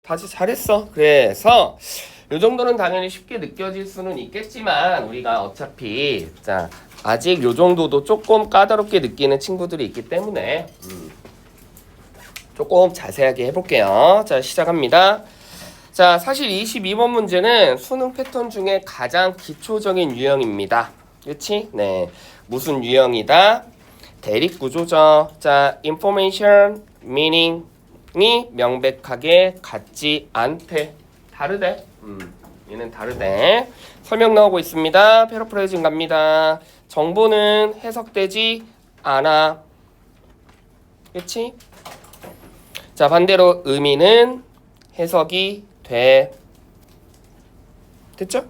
다시 잘했어. 그래서 요 정도는 당연히 쉽게 느껴질 수는 있겠지만 우리가 어차피 자 아직 요 정도도 조금 까다롭게 느끼는 친구들이 있기 때문에 조금 자세하게 해볼게요. 자 시작합니다. 자 사실 22번 문제는 수능 패턴 중에 가장 기초적인 유형입니다. 그렇지? 네. 무슨 유형이다? 대립구조죠. 자 information, meaning이 명백하게 같지 않대. 다르대. 얘는 다르대. 설명 나오고 있습니다. 패러프레이징 갑니다. 정보는 해석되지 않아. 그치? 자 반대로 의미는 해석이 돼. 됐죠?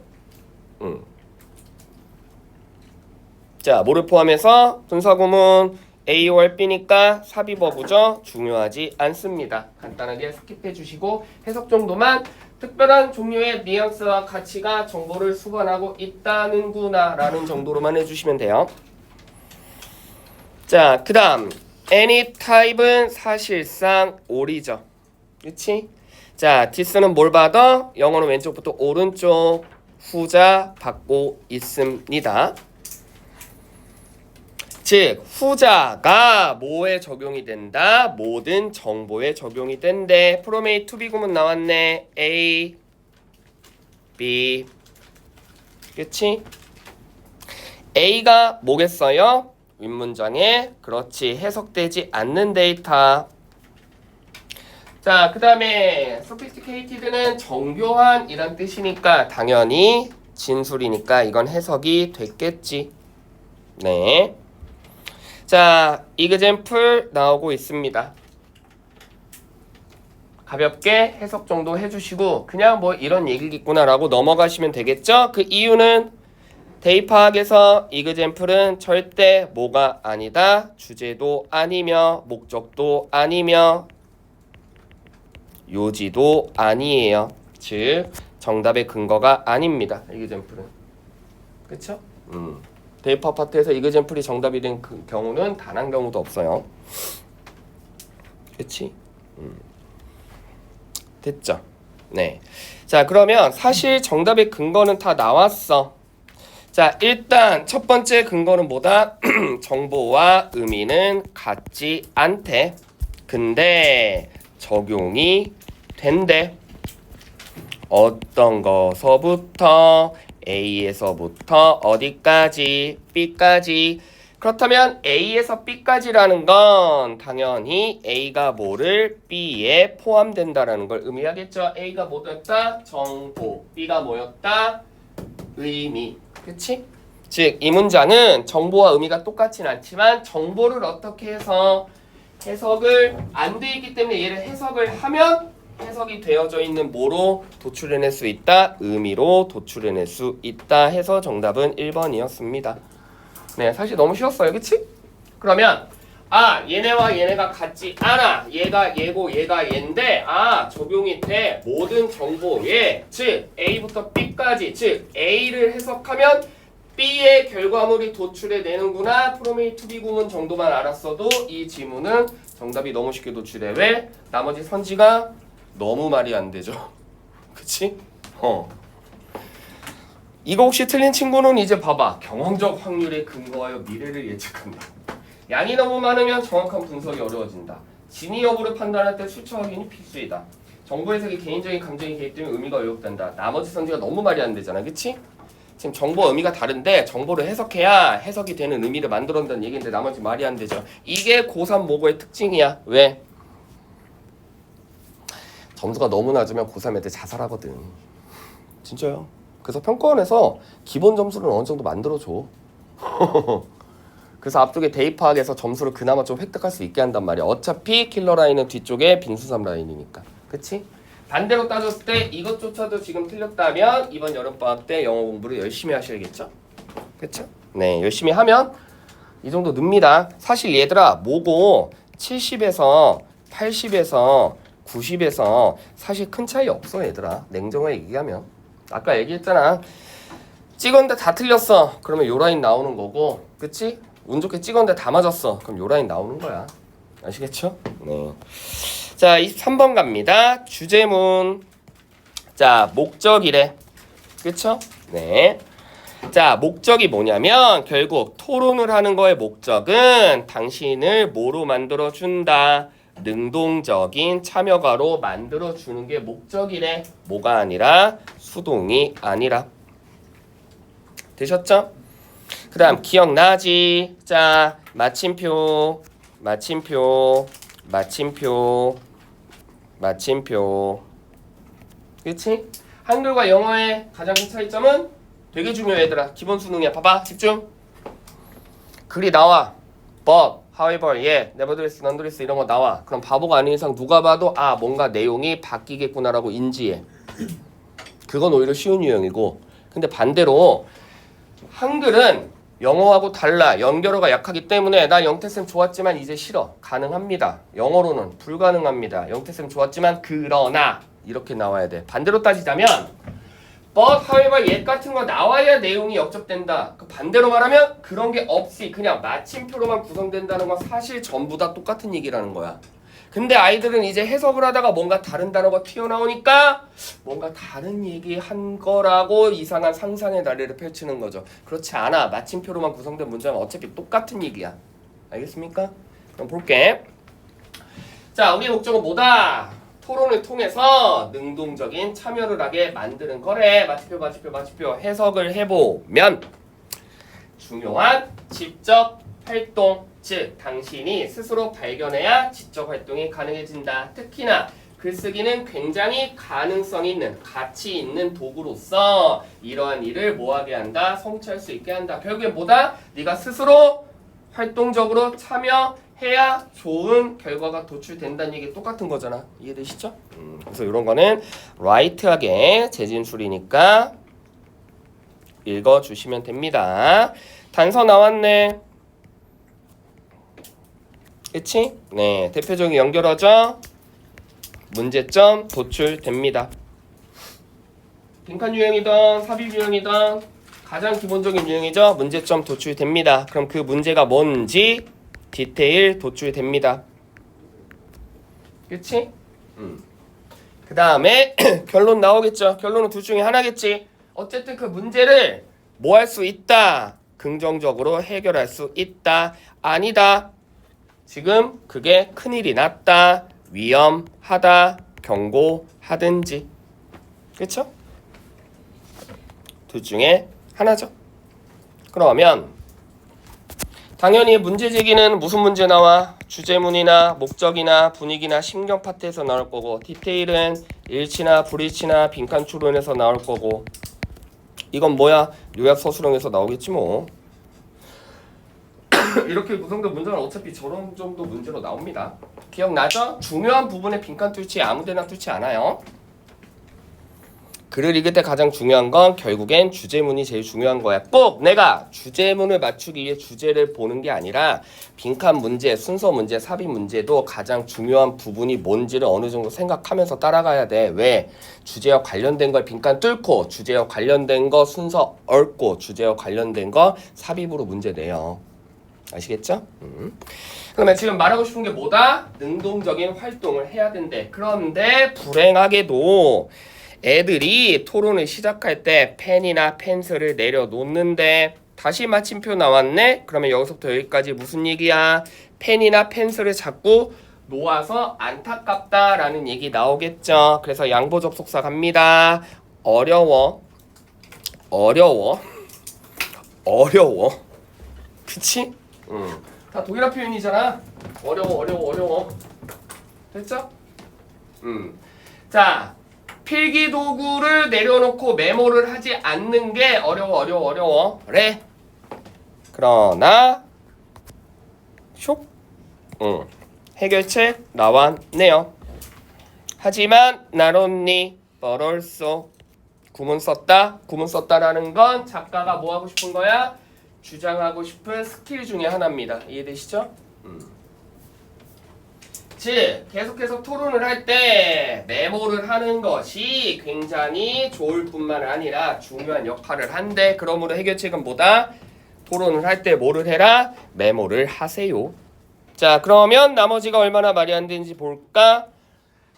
자 뭐를 포함해서 분사구문 A or B니까 삽입어구죠. 중요하지 않습니다. 간단하게 스킵해 주시고 해석 정도만 특별한 종류의 뉘앙스와 가치가 정보를 수반하고 있다는구나 라는 정도로만 해주시면 돼요. 자 그 다음 any type은 사실상 all이죠. 그치? 자 this는 뭘 받아? 영어는 왼쪽부터 오른쪽 후자 받고 있습니다. 즉 후자가 뭐에 적용이 된다? 모든 정보에 적용이 된대. from A to B 구문 나왔네. A, B 그치? A가 뭐겠어요? 윗문장에 그렇지 해석되지 않는 데이터. 자 그 다음에 sophisticated는 정교한 이란 뜻이니까 당연히 진술이니까 이건 해석이 됐겠지. 네. 자, example 나오고 있습니다. 가볍게 해석 정도 해주시고 그냥 뭐 이런 얘기겠구나 라고 넘어가시면 되겠죠? 그 이유는 대입학에서 example은 절대 뭐가 아니다. 주제도 아니며 목적도 아니며 요지도 아니에요. 즉 정답의 근거가 아닙니다. example은. 그쵸? 대입학 파트에서 example이 정답이 된 그 경우는 단 한 경우도 없어요. 그치? 됐죠? 네. 자 그러면 사실 정답의 근거는 다 나왔어. 자 일단 첫 번째 근거는 뭐다? 정보와 의미는 같지 않대. 근데 적용이 된대. 어떤 거서부터? A에서부터 어디까지? B까지. 그렇다면 A에서 B까지라는 건 당연히 A가 뭐를 B에 포함된다라는 걸 의미하겠죠. A가 뭐였다? 정보. B가 뭐였다? 의미. 그치? 즉 이 문장은 정보와 의미가 똑같진 않지만 정보를 어떻게 해서 해석을 안 돼 있기 때문에 얘를 해석을 하면 해석이 되어져 있는 뭐로 도출해낼 수 있다? 의미로 도출해낼 수 있다 해서 정답은 1번이었습니다. 네, 사실 너무 쉬웠어요. 그치? 그러면 얘네와 얘네가 같지 않아. 얘가 얘고 얘가 얘인데 적용이 돼. 모든 정보에 즉 A부터 B까지 즉 A를 해석하면 B의 결과물이 도출해내는구나. from A to B 구문 정도만 알았어도 이 지문은 정답이 너무 쉽게 도출해. 왜? 나머지 선지가 너무 말이 안 되죠. 그치? 이거 혹시 틀린 친구는 이제 봐봐. 경험적 확률에 근거하여 미래를 예측한다. 양이 너무 많으면 정확한 분석이 어려워진다. 진위 여부를 판단할 때 출처 확인이 필수이다. 정보 해석이 개인적인 감정이 개입되면 의미가 왜곡된다. 나머지 선지가 너무 말이 안 되잖아. 그치? 지금 정보 의미가 다른데 정보를 해석해야 해석이 되는 의미를 만들어낸다는 얘기인데 나머지 말이 안 되죠. 이게 고3 모고의 특징이야. 왜? 점수가 너무 낮으면 고3 애들 자살하거든. 진짜요. 그래서 평가원에서 기본 점수를 어느 정도 만들어줘. 그래서 앞쪽에 대입학에서 점수를 그나마 좀 획득할 수 있게 한단 말이야. 어차피 킬러 라인은 뒤쪽에 빈수삼 라인이니까. 그치? 반대로 따졌을 때 이것조차도 지금 틀렸다면 이번 여름방학 때 영어 공부를 열심히 하셔야겠죠? 그쵸? 네, 열심히 하면 이 정도 늡니다. 사실 얘들아 모고 70에서 80에서 90에서 사실 큰 차이 없어 얘들아. 냉정하게 얘기하면. 아까 얘기했잖아. 찍었는데 다 틀렸어. 그러면 요 라인 나오는 거고. 그치? 운 좋게 찍었는데 다 맞았어. 그럼 요 라인 나오는 거야. 아시겠죠? 네. 자, 23번 갑니다. 주제문. 자, 목적이래. 그쵸? 네. 자, 목적이 뭐냐면 결국 토론을 하는 거의 목적은 당신을 뭐로 만들어준다? 능동적인 참여가로 만들어주는 게 목적이래. 뭐가 아니라 수동이 아니라. 되셨죠? 그 다음 기억나지? 자, 마침표, 마침표, 마침표, 마침표. 그치? 한글과 영어의 가장 큰 차이점은 되게 중요해 얘들아. 기본 수능이야. 봐봐. 집중. 글이 나와. but, however, yeah, nevertheless, nonetheless 이런 거 나와. 그럼 바보가 아닌 이상 누가 봐도 아 뭔가 내용이 바뀌겠구나라고 인지해. 그건 오히려 쉬운 유형이고. 근데 반대로 한글은 영어하고 달라. 연결어가 약하기 때문에 나 영태쌤 좋았지만 이제 싫어. 가능합니다. 영어로는 불가능합니다. 영태쌤 좋았지만 그러나 이렇게 나와야 돼. 반대로 따지자면 but, however, yet 같은 거 나와야 내용이 역접된다. 그 반대로 말하면 그런 게 없이 그냥 마침표로만 구성된다는 건 사실 전부 다 똑같은 얘기라는 거야. 근데 아이들은 이제 해석을 하다가 뭔가 다른 단어가 튀어나오니까 뭔가 다른 얘기한 거라고 이상한 상상의 나래를 펼치는 거죠. 그렇지 않아. 마침표로만 구성된 문장은 어차피 똑같은 얘기야. 알겠습니까? 그럼 볼게. 자, 우리의 목적은 뭐다? 토론을 통해서 능동적인 참여를 하게 만드는 거래. 마침표, 마침표, 마침표. 해석을 해보면 중요한 지적 활동, 즉 당신이 스스로 발견해야 지적 활동이 가능해진다. 특히나 글쓰기는 굉장히 가능성 있는, 가치 있는 도구로서 이러한 일을 뭐하게 한다? 성취할 수 있게 한다. 결국에 뭐다? 네가 스스로 활동적으로 참여해야 좋은 결과가 도출된다는 얘기 똑같은 거잖아. 이해되시죠? 그래서 이런 거는 라이트하게 재진술이니까 읽어주시면 됩니다. 단서 나왔네. 그치? 네, 대표적인 연결어죠. 문제점 도출됩니다. 빈칸 유형이든 삽입 유형이든 가장 기본적인 유형이죠. 문제점 도출됩니다. 그럼 그 문제가 뭔지 디테일 도출됩니다. 그치? 그 다음에 결론 나오겠죠. 결론은 둘 중에 하나겠지. 어쨌든 그 문제를 뭐 할 수 있다. 긍정적으로 해결할 수 있다. 아니다. 지금 그게 큰일이 났다. 위험하다. 경고하든지. 그렇죠? 둘 중에 하나죠. 그러면 당연히 문제 제기는 무슨 문제 나와? 주제문이나 목적이나 분위기나 심경 파트에서 나올 거고 디테일은 일치나 불일치나 빈칸 추론에서 나올 거고 이건 뭐야? 요약 서술형에서 나오겠지 뭐. 이렇게 구성된 문제는 어차피 저런 정도 문제로 나옵니다. 기억나죠? 중요한 부분에 빈칸 뚫지 아무데나 뚫지 않아요. 글을 읽을 때 가장 중요한 건 결국엔 주제문이 제일 중요한 거야. 꼭 내가 주제문을 맞추기 위해 주제를 보는 게 아니라 빈칸 문제, 순서 문제, 삽입 문제도 가장 중요한 부분이 뭔지를 어느 정도 생각하면서 따라가야 돼. 왜? 주제와 관련된 걸 빈칸 뚫고 주제와 관련된 거 순서 얽고 주제와 관련된 거 삽입으로 문제 내요. 아시겠죠? 그러면 지금 말하고 싶은 게 뭐다? 능동적인 활동을 해야 된대. 그런데 불행하게도 애들이 토론을 시작할 때 펜이나 펜슬을 내려놓는데 다시 마침표 나왔네? 그러면 여기서부터 여기까지 무슨 얘기야? 펜이나 펜슬을 자꾸 놓아서 안타깝다라는 얘기 나오겠죠. 그래서 양보 접속사 갑니다. 어려워. 그치? 다 동일한 표현이잖아. 어려워. 됐죠? 자, 필기도구를 내려놓고 메모를 하지 않는 게 어려워래. 그러나 쇽 해결책 나왔네요. 하지만 not only but also 구문 썼다라는 건 작가가 뭐 하고 싶은 거야? 주장하고 싶은 스킬 중에 하나입니다. 이해되시죠? 즉 계속해서 토론을 할 때 메모를 하는 것이 굉장히 좋을 뿐만 아니라 중요한 역할을 한대. 그러므로 해결책은 뭐다? 토론을 할 때 뭐를 해라? 메모를 하세요. 자, 그러면 나머지가 얼마나 말이 안 되는지 볼까?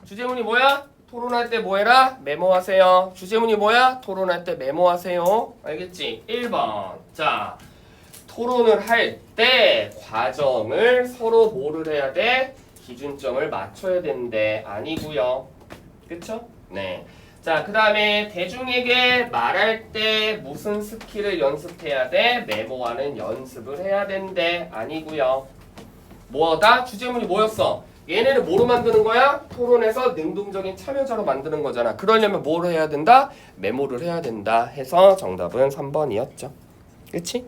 주제문이 뭐야? 토론할 때 뭐 해라? 메모하세요. 주제문이 뭐야? 토론할 때 메모하세요. 알겠지? 1번. 자, 토론을 할 때 과정을 서로 뭐를 해야 돼? 기준점을 맞춰야 되는데 아니고요. 그쵸? 네. 자, 그 다음에 대중에게 말할 때 무슨 스킬을 연습해야 돼? 메모하는 연습을 해야 된대. 아니고요. 뭐다? 주제문이 뭐였어? 얘네를 뭐로 만드는 거야? 토론에서 능동적인 참여자로 만드는 거잖아. 그러려면 뭘 해야 된다? 메모를 해야 된다 해서 정답은 3번이었죠. 그치?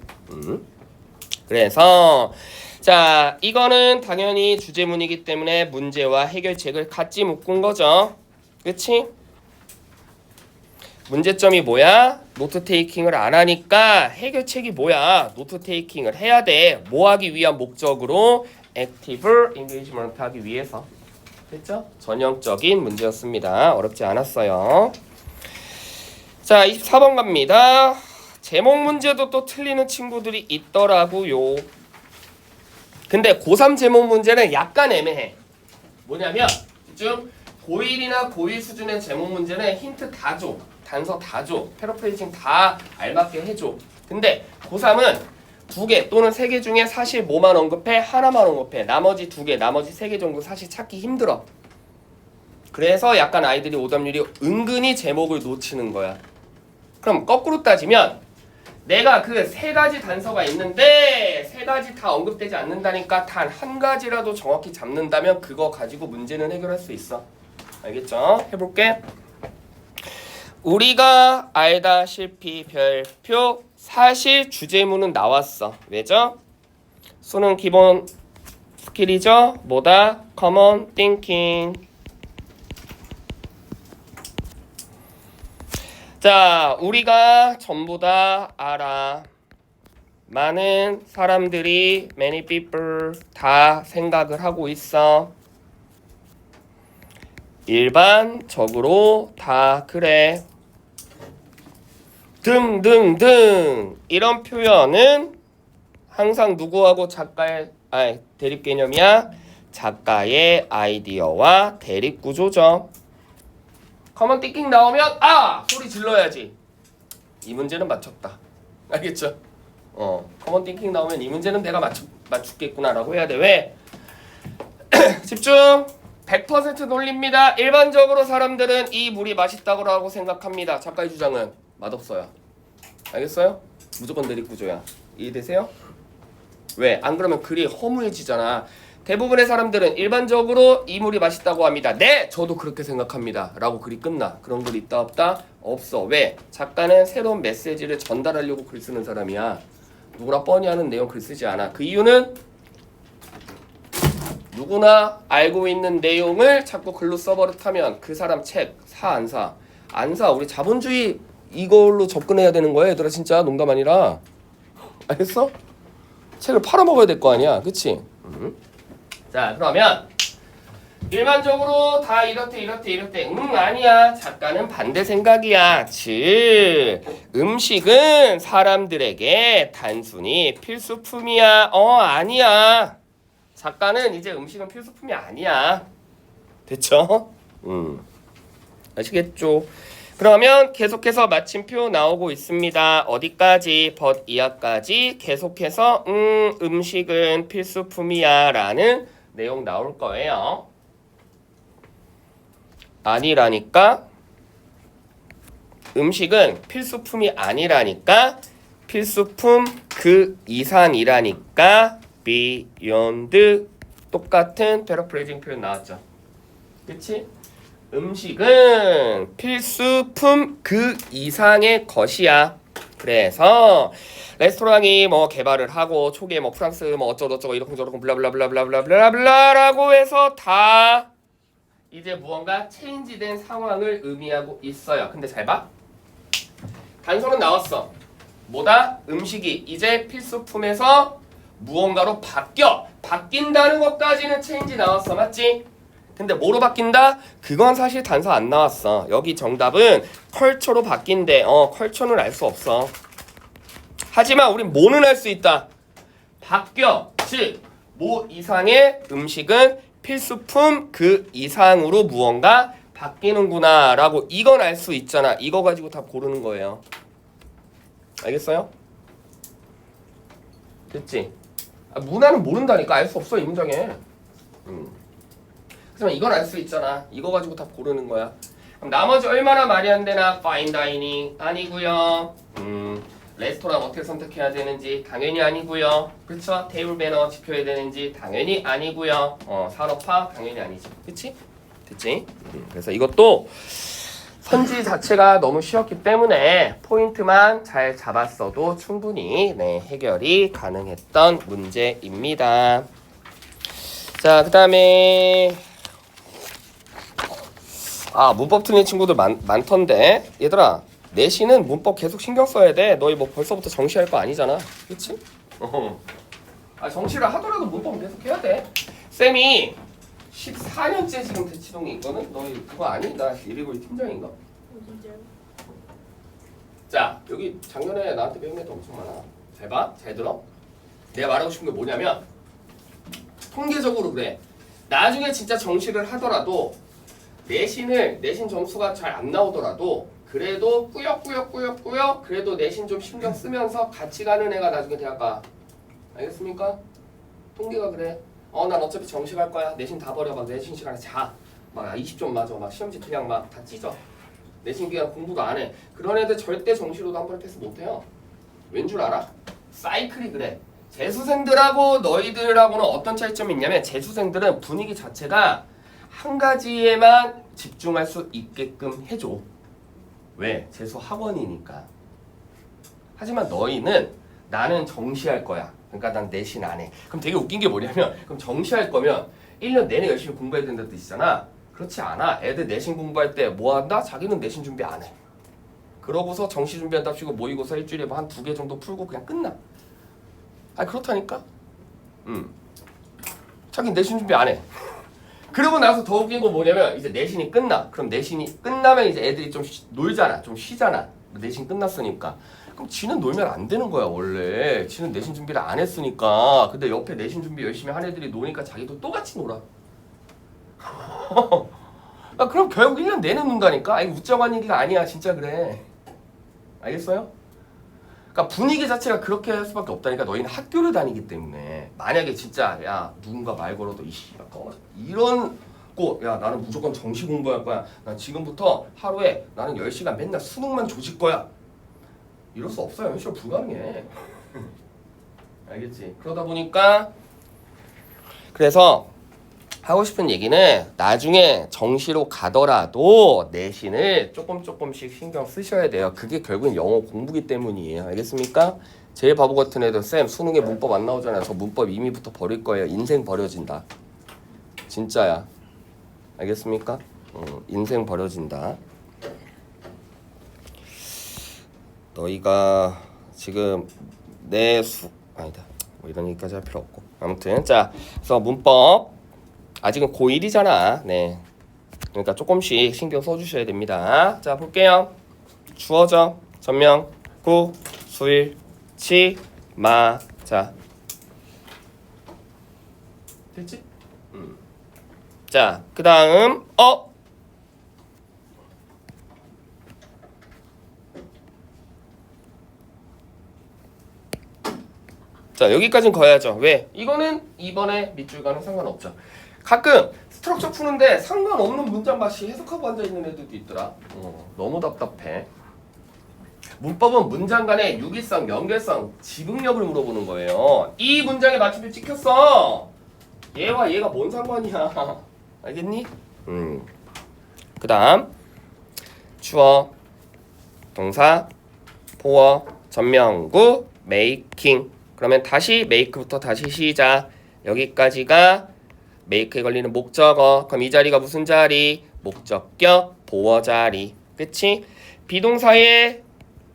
그래서 자, 이거는 당연히 주제문이기 때문에 문제와 해결책을 같이 묶은 거죠. 그치? 문제점이 뭐야? 노트 테이킹을 안 하니까 해결책이 뭐야? 노트 테이킹을 해야 돼. 뭐 하기 위한 목적으로? 액티브 인게이지먼트 하기 위해서. 됐죠? 전형적인 문제였습니다. 어렵지 않았어요. 자, 24번 갑니다. 제목 문제도 또 틀리는 친구들이 있더라고요. 근데 고3 제목 문제는 약간 애매해. 뭐냐면 좀 고1이나 고2 수준의 제목 문제는 힌트 다 줘. 단서 다 줘. 패러프레이징 다 알맞게 해줘. 근데 고3은 2개 또는 3개 중에 사실 뭐만 언급해? 하나만 언급해. 나머지 2개, 나머지 3개 정도 사실 찾기 힘들어. 그래서 약간 아이들이 오답률이 은근히 제목을 놓치는 거야. 그럼 거꾸로 따지면 내가 그 3가지 단서가 있는데 3가지 다 언급되지 않는다니까 단 한 가지라도 정확히 잡는다면 그거 가지고 문제는 해결할 수 있어. 알겠죠? 해볼게. 우리가 알다시피 별표 사실 주제문은 나왔어. 왜죠? 수능 기본 스킬이죠? 뭐다? Common Thinking. 자, 우리가 전부 다 알아. 많은 사람들이 many people 다 생각을 하고 있어. 일반적으로 다 그래. 등등등 이런 표현은 항상 누구하고 작가의 대립 개념이야? 작가의 아이디어와 대립 구조죠. 커먼 띵킹 나오면 소리 질러야지. 이 문제는 맞췄다. 알겠죠? 커먼 띵킹 나오면 이 문제는 내가 맞추겠구나라고 해야 돼. 왜? 집중. 100% 논리입니다. 일반적으로 사람들은 이 물이 맛있다고 생각합니다. 작가의 주장은 맛없어요. 알겠어요? 무조건 대립 구조야. 이해되세요? 왜? 안 그러면 글이 허무해지잖아. 대부분의 사람들은 일반적으로 이 물이 맛있다고 합니다. 네! 저도 그렇게 생각합니다. 라고 글이 끝나. 그런 글 있다 없다? 없어. 왜? 작가는 새로운 메시지를 전달하려고 글 쓰는 사람이야. 누구나 뻔히 아는 내용 글 쓰지 않아. 그 이유는 누구나 알고 있는 내용을 자꾸 글로 써버릇하면 그 사람 책 사 안 사? 안 사. 우리 자본주의 이걸로 접근해야 되는 거야. 얘들아 진짜 농담 아니라. 알겠어? 책을 팔아먹어야 될 거 아니야. 그치? 자, 그러면 일반적으로 다 이렇대 아니야. 작가는 반대 생각이야. 즉 음식은 사람들에게 단순히 필수품이야. 아니야. 작가는 이제 음식은 필수품이 아니야. 됐죠? 아시겠죠? 그러면 계속해서 마침표 나오고 있습니다. 어디까지? but 이하까지 계속해서 음식은 필수품이야 라는 내용 나올 거예요. 아니라니까? 음식은 필수품이 아니라니까? 필수품 그 이상이라니까? beyond 똑같은 패러프레이징 표현 나왔죠. 그치? 음식은 필수품 그 이상의 것이야. 그래서 레스토랑이 뭐 개발을 하고 초기에 뭐 프랑스 뭐 어쩌고저쩌고 이러쿵저러쿵 블라블라블라블라블라블라라고 해서 다 이제 무언가 체인지된 상황을 의미하고 있어요. 근데 잘 봐. 단서는 나왔어. 뭐다? 음식이 이제 필수품에서 무언가로 바뀐다는 것까지는 체인지 나왔어. 맞지? 근데 뭐로 바뀐다? 그건 사실 단서 안 나왔어. 여기 정답은 컬처로 바뀐대. 컬처는 알 수 없어. 하지만 우린 뭐는 알 수 있다. 바뀌어. 즉 뭐 이상의 음식은 필수품 그 이상으로 무언가 바뀌는구나 라고 이건 알 수 있잖아. 이거 가지고 답 고르는 거예요. 알겠어요? 됐지? 문화는 모른다니까. 알 수 없어 이 문장에. 하지만 이건 알 수 있잖아. 이거 가지고 답 고르는 거야. 그럼 나머지 얼마나 말이 안 되나? fine dining 아니고요. 레스토랑 어떻게 선택해야 되는지 당연히 아니고요. 그렇죠? 테이블 매너 지켜야 되는지 당연히 아니고요. 산업화 당연히 아니지. 그렇지? 됐지? 그래서 이것도 선지 자체가 너무 쉬웠기 때문에 포인트만 잘 잡았어도 충분히 네, 해결이 가능했던 문제입니다. 자, 그 다음에 문법 틀린 친구들 많던데 얘들아 내신은 문법 계속 신경 써야 돼. 너희 뭐 벌써부터 정시할 거 아니잖아. 그치? 정시를 하더라도 문법은 계속 해야 돼. 쌤이 14년째 지금 대치동에 있거든? 너희 그거 아니? 나 예비고이 팀장인가? 진짜요? 자, 여기 작년에 나한테 배운 애도 엄청 많아. 잘 봐, 잘 들어. 내가 말하고 싶은 게 뭐냐면 통계적으로 그래. 나중에 진짜 정시를 하더라도 내신 점수가 잘 안 나오더라도 그래도 꾸역꾸역 그래도 내신 좀 신경 쓰면서 같이 가는 애가 나중에 대학 가. 알겠습니까? 통계가 그래. 난 어차피 정시 갈 거야. 내신 다 버려. 막 내신 시간에 자. 막 20점 맞아. 막 시험지 그냥 막 다 찢어. 내신 기간 공부도 안 해. 그런 애들 절대 정시로도 한 번에 패스 못 해요. 왠 줄 알아? 사이클이 그래. 재수생들하고 너희들하고는 어떤 차이점이 있냐면 재수생들은 분위기 자체가 한 가지에만 집중할 수 있게끔 해줘. 왜? 재수 학원이니까. 하지만 너희는 나는 정시할 거야. 그러니까 난 내신 안 해. 그럼 되게 웃긴 게 뭐냐면 그럼 정시할 거면 1년 내내 열심히 공부해야 된다는 뜻이잖아. 그렇지 않아. 애들 내신 공부할 때 뭐 한다? 자기는 내신 준비 안 해. 그러고서 정시 준비한답시고 모의고사 일주일에 한 2개 정도 풀고 그냥 끝나. 그렇다니까? 자기는 내신 준비 안 해. 그러고 나서 더 웃긴 건 뭐냐면 이제 내신이 끝나. 그럼 내신이 끝나면 이제 애들이 좀 놀잖아. 좀 쉬잖아. 내신 끝났으니까. 그럼 지는 놀면 안 되는 거야 원래. 지는 내신 준비를 안 했으니까. 근데 옆에 내신 준비 열심히 한 애들이 노니까 자기도 또 같이 놀아. 그럼 결국 1년 내내 논다니까. 이거 웃자고 한 얘기가 아니야. 진짜 그래. 알겠어요? 그러니까 분위기 자체가 그렇게 할 수밖에 없다니까. 너희는 학교를 다니기 때문에. 만약에 진짜 야 누군가 말 걸어도 이씨 이런 거 야 나는 무조건 정시 공부할 거야. 난 지금부터 하루에 나는 10시간 맨날 수능만 조질 거야. 이럴 수 없어요. 현실로 불가능해. 알겠지? 그러다 보니까 그래서 하고 싶은 얘기는 나중에 정시로 가더라도 내신을 조금씩 신경 쓰셔야 돼요. 그게 결국은 영어 공부기 때문이에요. 알겠습니까? 제일 바보 같은 애들 쌤 수능에 문법 안 나오잖아요. 저 문법 이미부터 버릴 거예요. 인생 버려진다. 진짜야. 알겠습니까? 인생 버려진다. 너희가 지금 아니다. 뭐 이런 얘기까지 할 필요 없고. 아무튼 자, 그래서 문법 아직은 고1이잖아. 네. 그러니까 조금씩 신경 써주셔야 됩니다. 자, 볼게요. 주어져, 전명, 구, 수일, 치, 마. 자. 됐지? 자, 그 다음, 자, 여기까지는 거야죠. 왜? 이거는 이번에 밑줄과는 상관없죠. 가끔 스트럭처 푸는데 상관없는 문장 맛이 해석하고 앉아있는 애들도 있더라. 너무 답답해. 문법은 문장 간의 유기성, 연결성, 지분력을 물어보는 거예요. 이 문장에 맞춤표 찍혔어. 얘와 얘가 뭔 상관이야. 알겠니? 그 다음 주어, 동사, 보어, 전명구, 메이킹. 그러면 다시 make부터 다시 시작. 여기까지가 make에 걸리는 목적어. 그럼 이 자리가 무슨 자리? 목적격 보어 자리. 그치? 비동사의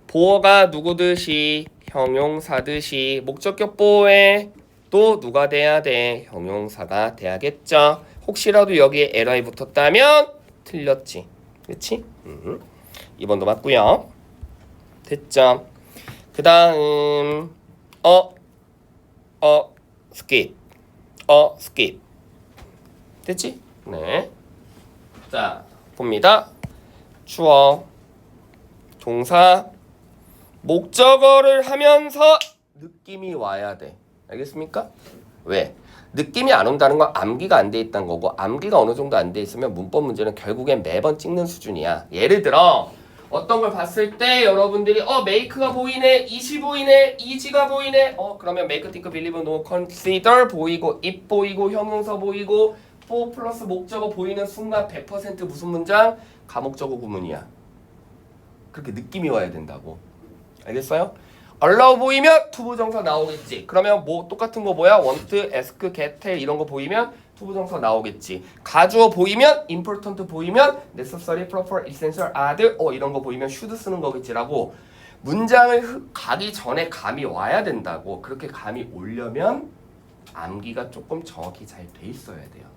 보어가 누구듯이 형용사듯이 목적격 보어에 또 누가 돼야 돼? 형용사가 돼야겠죠. 혹시라도 여기에 li 붙었다면 틀렸지. 그치? 2번도 맞고요. 됐죠? 그 다음 skip skip 됐지? 네. 자, 봅니다. 주어, 동사, 목적어를 하면서 느낌이 와야 돼. 알겠습니까? 왜? 느낌이 안 온다는 건 암기가 안 돼 있다는 거고, 암기가 어느 정도 안 돼 있으면 문법 문제는 결국엔 매번 찍는 수준이야. 예를 들어 어떤 걸 봤을 때 여러분들이 make가 보이네, is이 보이네, is가 보이네. 그러면 make, think, believe, know, consider 보이고, it 보이고, 형용사 보이고, for 플러스 목적어 보이는 순간 100% 무슨 문장? 가목적어 구문이야. 그렇게 느낌이 와야 된다고. 알겠어요? allow 보이면 투부정사 나오겠지. 그러면 뭐 똑같은 거 뭐야? want, ask, get, tell 이런 거 보이면 투부정사 나오겠지. 가주어 보이면 important 보이면 necessary, proper, essential, add 이런 거 보이면 should 쓰는 거겠지라고. 문장을 가기 전에 감이 와야 된다고. 그렇게 감이 오려면 암기가 조금 정확히 잘 돼 있어야 돼요.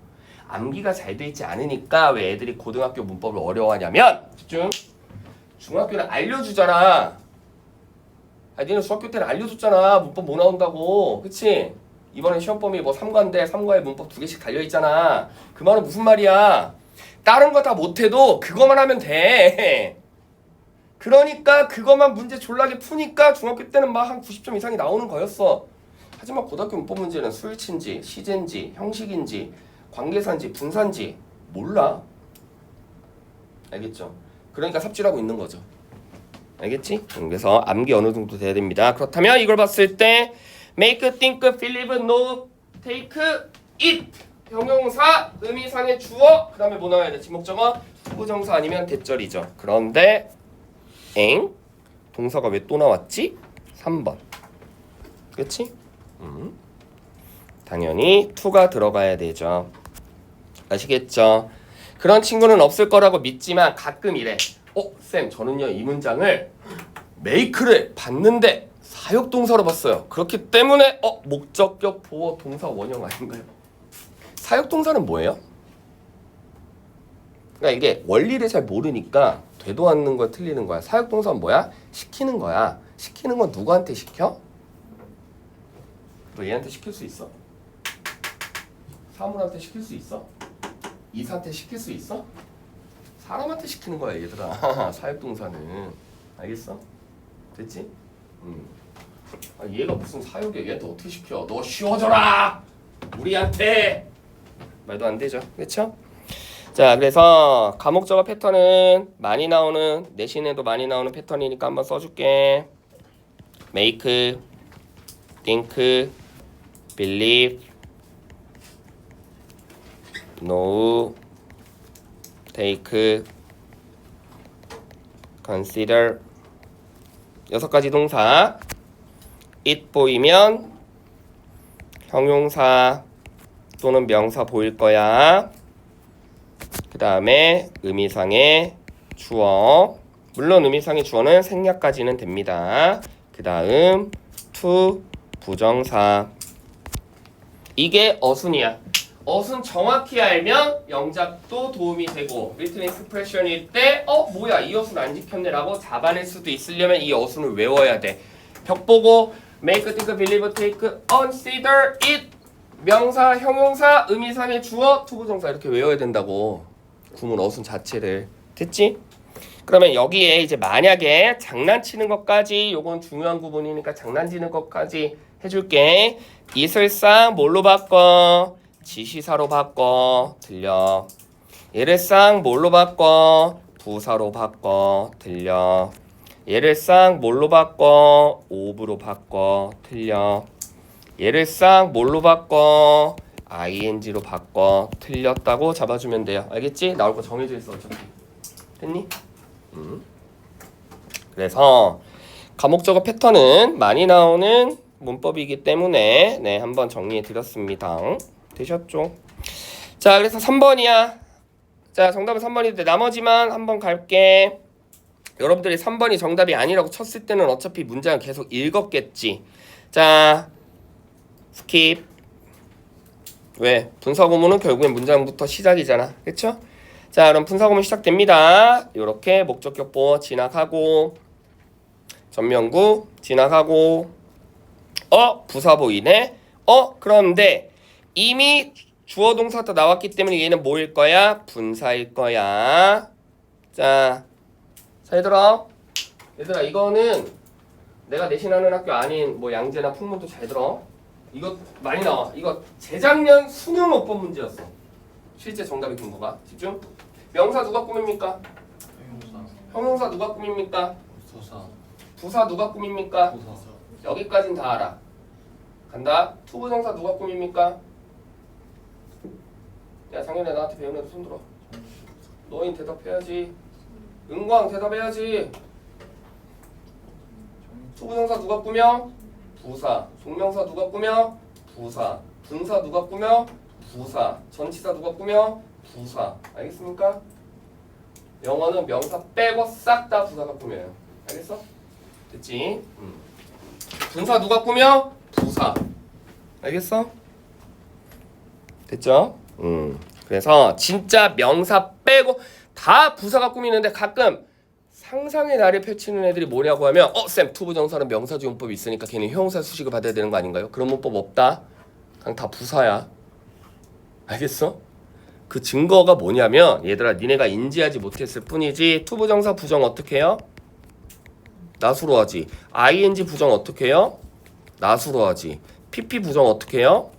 암기가 잘 돼 있지 않으니까 왜 애들이 고등학교 문법을 어려워하냐면, 집중. 중학교는 알려주잖아. 니는 중학교 때는 알려줬잖아. 문법 뭐 나온다고. 그치? 이번에 시험 범위 뭐 3과인데 3과에 문법 2개씩 달려있잖아. 그 말은 무슨 말이야? 다른 거 다 못해도 그거만 하면 돼. 그러니까 그것만 문제 졸라게 푸니까 중학교 때는 막 한 90점 이상이 나오는 거였어. 하지만 고등학교 문법 문제는 수일치인지 시제인지 형식인지 관계사인지 분사인지 몰라. 알겠죠? 그러니까 삽질하고 있는 거죠. 알겠지? 그래서 암기 어느 정도 돼야 됩니다. 그렇다면 이걸 봤을 때 make, think, believe, know, take, it 형용사, 의미상의 주어, 그 다음에 뭐 나와야 돼? 지목적어, 투부정사 아니면 대절이죠. 그런데 동사가 왜 또 나왔지? 3번. 그치? 당연히 to가 들어가야 되죠. 아시겠죠? 그런 친구는 없을 거라고 믿지만 가끔 이래. 쌤, 저는요 이 문장을 make를 봤는데 사역동사로 봤어요. 그렇기 때문에 목적격 보어 동사 원형 아닌가요? 사역동사는 뭐예요? 그러니까 이게 원리를 잘 모르니까 되도 않는 거야 틀리는 거야. 사역동사는 뭐야? 시키는 거야. 시키는 건 누구한테 시켜? 너 얘한테 시킬 수 있어? 사물한테 시킬 수 있어? 이사한테 시킬 수 있어? 사람한테 시키는 거야 얘들아. 사역동사는. 알겠어? 됐지? 얘가 무슨 사역이야. 얘한테 어떻게 시켜? 너 쉬워져라! 우리한테! 말도 안 되죠. 그렇죠? 자, 그래서 가목적어 패턴은 많이 나오는, 내신에도 많이 나오는 패턴이니까 한번 써줄게. make, think, believe, know, take, consider 6가지 동사. it 보이면 형용사 또는 명사 보일 거야. 그 다음에 의미상의 주어. 물론 의미상의 주어는 생략까지는 됩니다. 그 다음 to 부정사. 이게 어순이야. 어순 정확히 알면 영작도 도움이 되고 written expression일 때 뭐야 이 어순 안 지켰네 라고 잡아낼 수도 있으려면 이 어순을 외워야 돼. 벽 보고 make, think, believe, take, consider, it 명사, 형용사, 의미상의 주어, 투부정사 이렇게 외워야 된다고. 구문 어순 자체를. 됐지? 그러면 여기에 이제 만약에 장난치는 것까지, 요건 중요한 구분이니까 장난치는 것까지 해줄게. 이슬상 뭘로 바꿔? 지시사로 바꿔. 들려. 얘를상 뭘로 바꿔? 부사로 바꿔. 들려. 얘를상 뭘로 바꿔? 오브로 바꿔. 틀려. 얘를상 뭘로 바꿔? ing로 바꿔. 틀렸다고 잡아주면 돼요. 알겠지? 나올 거 정해져 있어 어차피. 됐니? 그래서 가목적어 패턴은 많이 나오는 문법이기 때문에 네, 한번 정리해 드렸습니다. 되셨죠? 자, 그래서 3번이야. 자, 정답은 3번인데 나머지만 한번 갈게. 여러분들이 3번이 정답이 아니라고 쳤을 때는 어차피 문장을 계속 읽었겠지. 자, 스킵. 왜? 분사구문은 결국엔 문장부터 시작이잖아. 그쵸? 자, 그럼 분사구문 시작됩니다. 요렇게 목적격 보어 지나가고 전명구 지나가고 부사 보이네. 그런데 이미 주어 동사 다 나왔기 때문에 얘는 뭐일 거야? 분사일 거야. 자, 얘들아 이거는 내가 내신하는 학교 아닌 뭐 양재나 풍문도 잘 들어. 이거 많이 나와. 이거 재작년 수능 5번 문제였어. 실제 정답의 근거가. 집중. 명사 누가 꾸밉니까? 형용사 누가 꾸밉니까? 부사 누가 꾸밉니까? 여기까진 다 알아. 간다. 투부정사 누가 꾸밉니까? 야 작년에 나한테 배운 애도 손들어. 너흰 대답해야지. 은광 대답해야지. 투부정사 누가 꾸며? 부사. 종명사 누가 꾸며? 부사. 분사 누가 꾸며? 부사. 전치사 누가 꾸며? 부사. 알겠습니까? 영어는 명사 빼고 싹 다 부사가 꾸며요. 알겠어? 됐지? 분사 누가 꾸며? 부사. 알겠어? 됐죠? 그래서 진짜 명사 빼고 다 부사가 꾸미는데 가끔 상상의 나를 펼치는 애들이 뭐냐고 하면 쌤 투부정사는 명사지원법이 있으니까 걔는 형용사 수식을 받아야 되는 거 아닌가요? 그런 문법 없다. 그냥 다 부사야. 알겠어? 그 증거가 뭐냐면 얘들아 니네가 인지하지 못했을 뿐이지 투부정사 부정 어떻게 해요? 나수로 하지. ing 부정 어떻게 해요? 나수로 하지. pp 부정 어떻게 해요?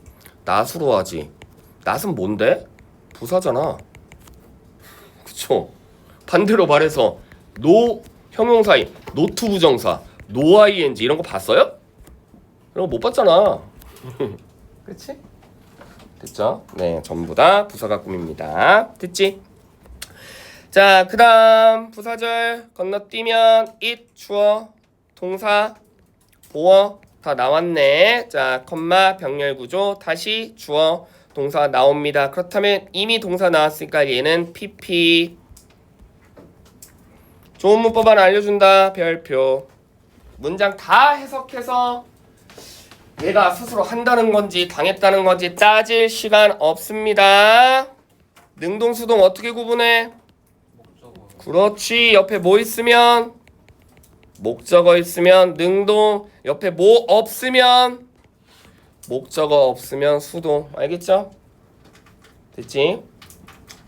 나수로 하지. 낫은 뭔데? 부사잖아. 그쵸? 반대로 말해서 노 형용사인 노투 부정사 노 ing 이런 거 봤어요? 이런 거 못 봤잖아. 그치? 됐죠? 네, 전부 다 부사가 꾸밉니다. 됐지? 자, 그 다음 부사절 건너뛰면 it, 주어, 동사, 보어 다 나왔네. 자, 컴마, 병렬 구조 다시 주어, 동사 나옵니다. 그렇다면 이미 동사 나왔으니까 얘는 pp. 좋은 문법 하나 알려준다. 별표. 문장 다 해석해서 내가 스스로 한다는 건지 당했다는 건지 따질 시간 없습니다. 능동, 수동 어떻게 구분해? 그렇지. 옆에 뭐 있으면? 목적어 있으면 능동. 옆에 뭐 없으면? 목적어 없으면 수동. 알겠죠? 됐지?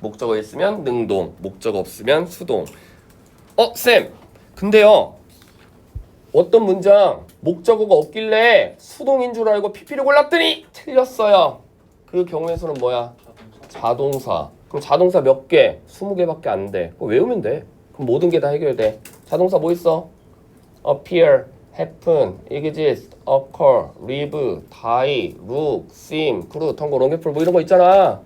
목적어 있으면 능동. 목적어 없으면 수동. 쌤. 근데요. 어떤 문장 목적어가 없길래 수동인 줄 알고 PP를 골랐더니 틀렸어요. 그 경우에서는 뭐야? 자동사. 그럼 자동사 몇 개? 20개밖에 안 돼. 그거 외우면 돼. 그럼 모든 게 다 해결돼. 자동사 뭐 있어? appear, happen, exist, occur, live, die, look, seem, prove, 통고, 롱게풀 뭐 이런 거 있잖아.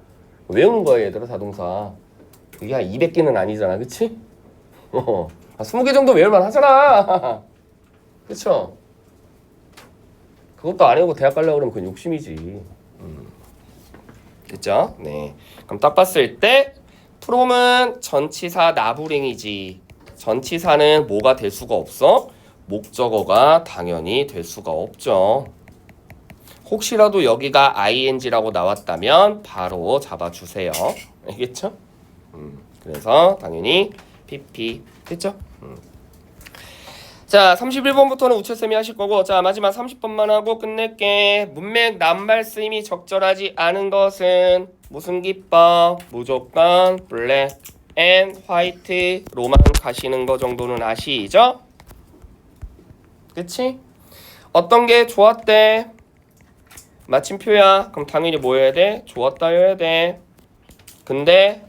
외우는 거야 얘들아 자동사. 이게 한 200개는 아니잖아. 그치? 20개 정도 외울만 하잖아. 그쵸? 그것도 안 해오고 대학 가려고 그러면 그건 욕심이지. 됐죠? 네. 그럼 딱 봤을 때 from은 전치사 나부랭이지. 전치사는 뭐가 될 수가 없어? 목적어가 당연히 될 수가 없죠. 혹시라도 여기가 ing라고 나왔다면 바로 잡아주세요. 알겠죠? 그래서 당연히 pp. 됐죠? 자, 31번부터는 우체쌤이 하실 거고, 자, 마지막 30번만 하고 끝낼게. 문맥 낱말 쓰임이 적절하지 않은 것은 무슨 기법? 무조건 black and white로만 가시는 거 정도는 아시죠? 그치? 어떤 게 좋았대? 마침표야. 그럼 당연히 뭐 해야 돼? 좋았다 해야 돼. 근데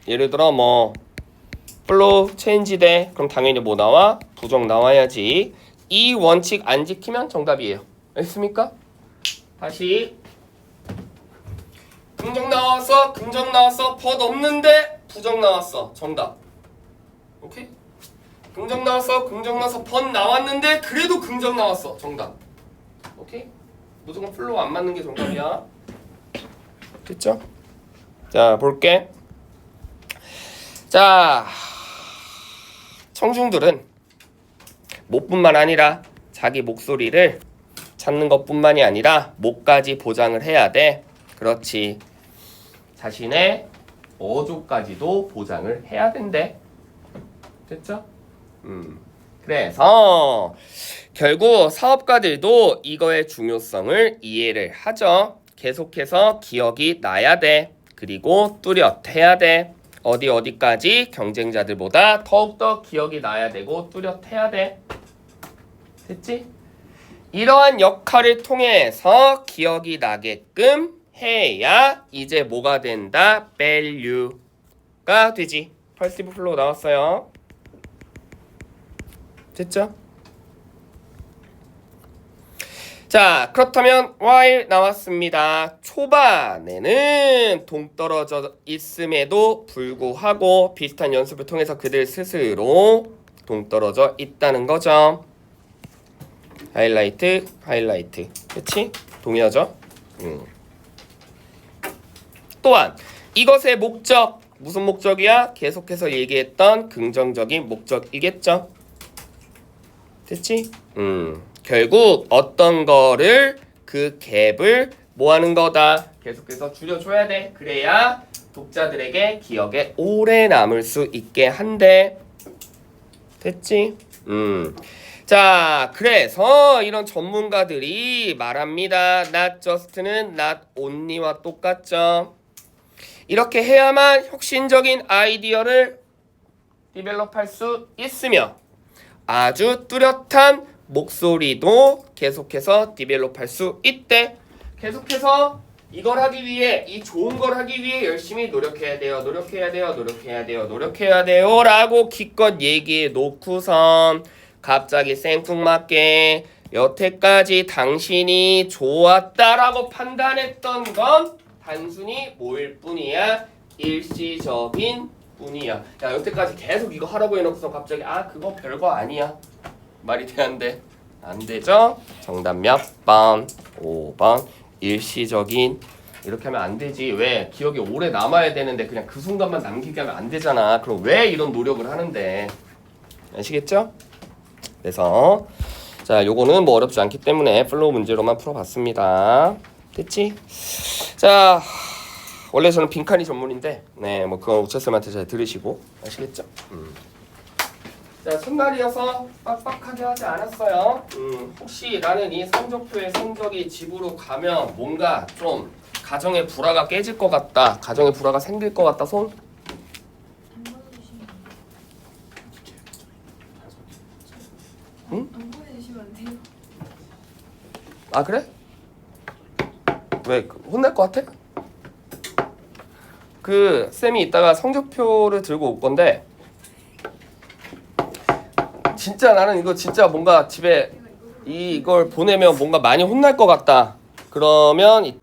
예를 들어 뭐 플로우 체인지 돼. 그럼 당연히 뭐 나와? 부정 나와야지. 이 원칙 안 지키면 정답이에요. 알겠습니까? 다시 긍정 나왔어. 긍정 나왔어. 벗 없는데 부정 나왔어. 정답. 오케이? 긍정 나왔어. 긍정 나왔어. 벗 나왔는데 그래도 긍정 나왔어. 정답. 오케이? 무조건 플로우 안 맞는 게 정답이야. 됐죠? 자, 볼게. 자, 청중들은 목뿐만 아니라 자기 목소리를 찾는 것뿐만이 아니라 목까지 보장을 해야 돼. 그렇지. 자신의 어조까지도 보장을 해야 된대. 됐죠? 그래서 결국 사업가들도 이거의 중요성을 이해를 하죠. 계속해서 기억이 나야 돼. 그리고 뚜렷해야 돼. 어디까지 경쟁자들보다 더욱더 기억이 나야 되고 뚜렷해야 돼. 됐지? 이러한 역할을 통해서 기억이 나게끔 해야 이제 뭐가 된다? value가 되지. 퍼시티브 플로우 나왔어요. 됐죠? 자, 그렇다면 while 나왔습니다. 초반에는 동떨어져 있음에도 불구하고 비슷한 연습을 통해서 그들 스스로 동떨어져 있다는 거죠. 하이라이트, 하이라이트. 그치? 동의하죠? 또한 이것의 목적, 무슨 목적이야? 계속해서 얘기했던 긍정적인 목적이겠죠? 됐지? 결국 어떤 거를 그 갭을 뭐 하는 거다? 계속해서 줄여줘야 돼. 그래야 독자들에게 기억에 오래 남을 수 있게 한대. 됐지? 자, 그래서 이런 전문가들이 말합니다. Not just는 not only와 똑같죠. 이렇게 해야만 혁신적인 아이디어를 디벨롭할 수 있으며 아주 뚜렷한 목소리도 계속해서 디벨롭할 수 있대. 계속해서 이걸 하기 위해, 이 좋은 걸 하기 위해 열심히 노력해야 돼요. 노력해야 돼요. 노력해야 돼요. 노력해야 돼요. 라고 기껏 얘기해 놓고선 갑자기 생뚱맞게 여태까지 당신이 좋았다라고 판단했던 건 단순히 뭐일 뿐이야? 일시적인 뿐이야. 야, 여태까지 계속 이거 하라고 해놓고서 갑자기 그거 별거 아니야. 말이 돼, 안 돼? 안 되죠? 정답 몇 번? 5번. 일시적인. 이렇게 하면 안 되지. 왜? 기억이 오래 남아야 되는데 그냥 그 순간만 남기게 하면 안 되잖아. 그럼 왜 이런 노력을 하는데? 아시겠죠? 그래서 자, 요거는 뭐 어렵지 않기 때문에 플로우 문제로만 풀어봤습니다. 됐지? 자, 원래 저는 빈칸이 전문인데 뭐 그건 우차쌤한테 잘 들으시고 아시겠죠? 자, 첫날이어서 빡빡하게 하지 않았어요. 혹시 나는 이 성적표의 성적이 집으로 가면 뭔가 좀 가정의 불화가 깨질 것 같다, 가정의 불화가 생길 것 같다, 손? 응? 안 보내주시면 안 돼요? 아, 그래? 왜 혼날 것 같아? 그 쌤이 이따가 성적표를 들고 올 건데 진짜 나는 이거 진짜 뭔가 집에 이걸 보내면 뭔가 많이 혼날 것 같다. 그러면